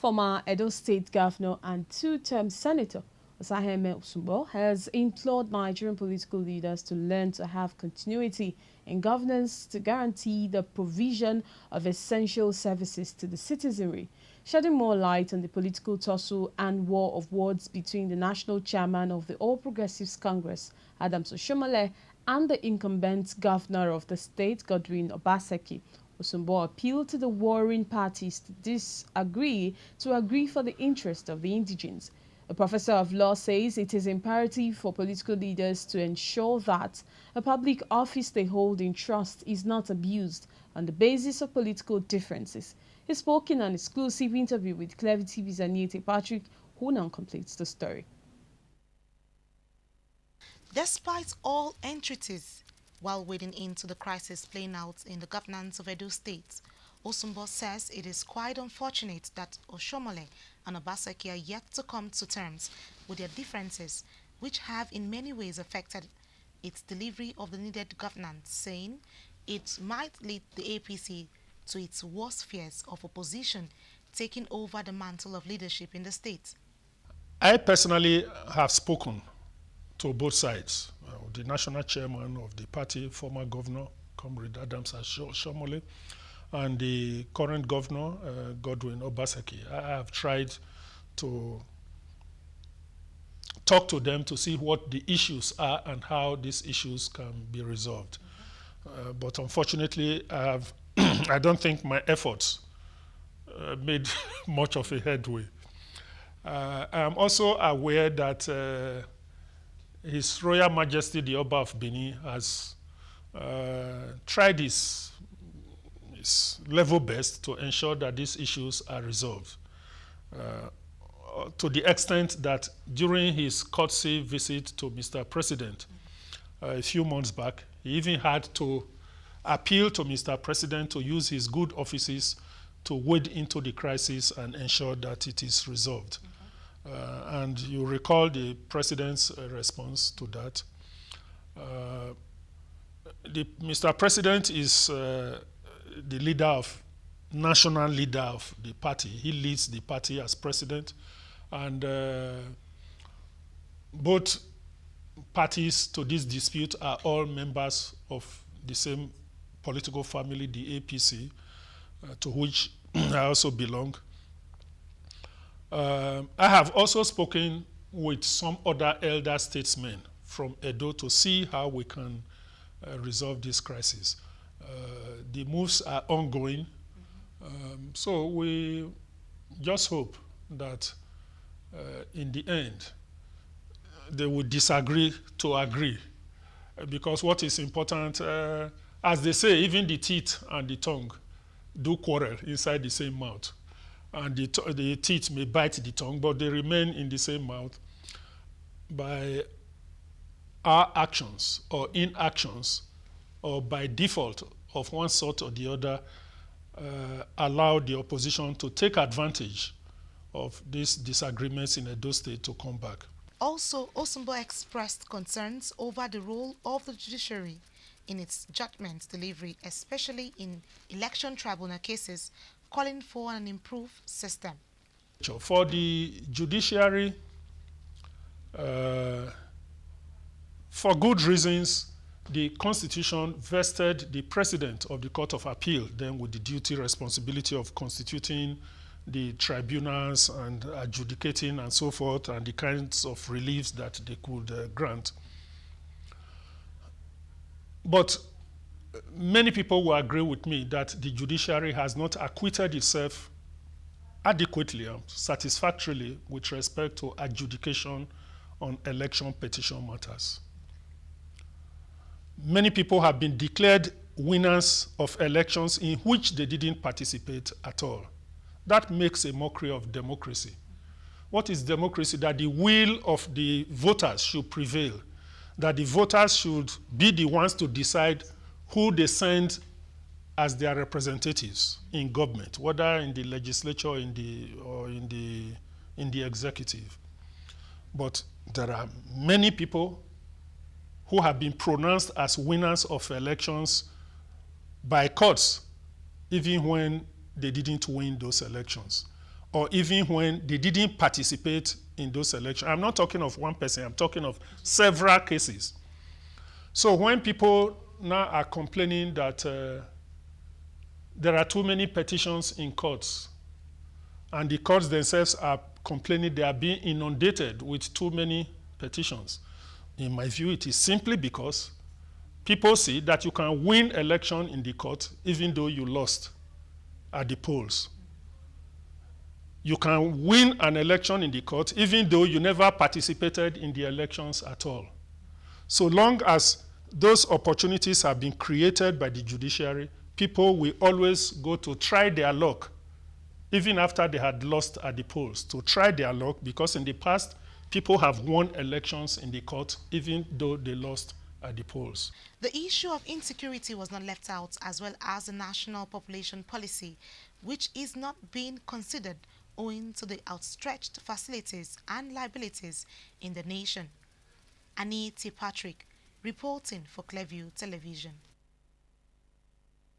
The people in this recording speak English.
Former Edo State Governor and two-term Senator Osunbor has implored Nigerian political leaders to learn to have continuity in governance to guarantee the provision of essential services to the citizenry, shedding more light on the political tussle and war of words between the national chairman of the All Progressives Congress, Oshiomhole, and the incumbent governor of the state, Obaseki. Osunbor appealed to the warring parties to disagree to agree for the interest of the indigents. A professor of law says it is imperative for political leaders to ensure that a public office they hold in trust is not abused on the basis of political differences. He spoke in an exclusive interview with Clever TV's Aniete Patrick, who now completes the story. Despite all entreaties, while wading into the crisis playing out in the governance of Edo State, Osunbor says it is quite unfortunate that Oshiomhole and Obaseki are yet to come to terms with their differences, which have in many ways affected its delivery of the needed governance, saying it might lead the APC to its worst fears of opposition taking over the mantle of leadership in the state. I personally have spoken to both sides. The national chairman of the party, former governor, Comrade Adams Oshiomhole, and the current governor, Obaseki. I have tried to talk to them to see what the issues are and how these issues can be resolved. But unfortunately, I don't think my efforts made much of a headway. I am also aware that His Royal Majesty the Oba of Benin has tried his level best to ensure that these issues are resolved. To the extent that during his courtesy visit to Mr. President a few months back, he even had to appeal to Mr. President to use his good offices to wade into the crisis and ensure that it is resolved. And you recall the President's response to that. Mr. President is the national leader of the party. He leads the party as president, and both parties to this dispute are all members of the same political family, the APC, to which I also belong. I have also spoken with some other elder statesmen from Edo to see how we can resolve this crisis. The moves are ongoing, so we just hope that in the end they will disagree to agree, because what is important, as they say, even the teeth and the tongue do quarrel inside the same mouth. And the teeth may bite the tongue, but they remain in the same mouth. By our actions or inactions, or by default of one sort or the other, allow the opposition to take advantage of these disagreements in Edo State to come back. Also, Osunbor expressed concerns over the role of the judiciary in its judgment delivery, especially in election tribunal cases, calling for an improved system. For the judiciary, for good reasons, the Constitution vested the President of the Court of Appeal then with the duty, responsibility of constituting the tribunals and adjudicating and so forth, and the kinds of reliefs that they could grant. But many people will agree with me that the judiciary has not acquitted itself adequately and satisfactorily with respect to adjudication on election petition matters. Many people have been declared winners of elections in which they didn't participate at all. That makes a mockery of democracy. What is democracy? That the will of the voters should prevail, that the voters should be the ones to decide who they send as their representatives in government, whether in the legislature or in the executive. But there are many people who have been pronounced as winners of elections by courts, even when they didn't win those elections. or even when they didn't participate in those elections. I'm not talking of one person, I'm talking of several cases. So when people now are complaining that there are too many petitions in courts, and the courts themselves are complaining they are being inundated with too many petitions, in my view, it is simply because people see that you can win election in the court even though you lost at the polls. You can win an election in the court even though you never participated in the elections at all. So long as those opportunities have been created by the judiciary, people will always go to try their luck, even after they had lost at the polls, to try their luck, because in the past, people have won elections in the court even though they lost at the polls. The issue of insecurity was not left out, as well as the national population policy, which is not being considered owing to the outstretched facilities and liabilities in the nation. Annie T. Patrick, reporting for Clearview Television.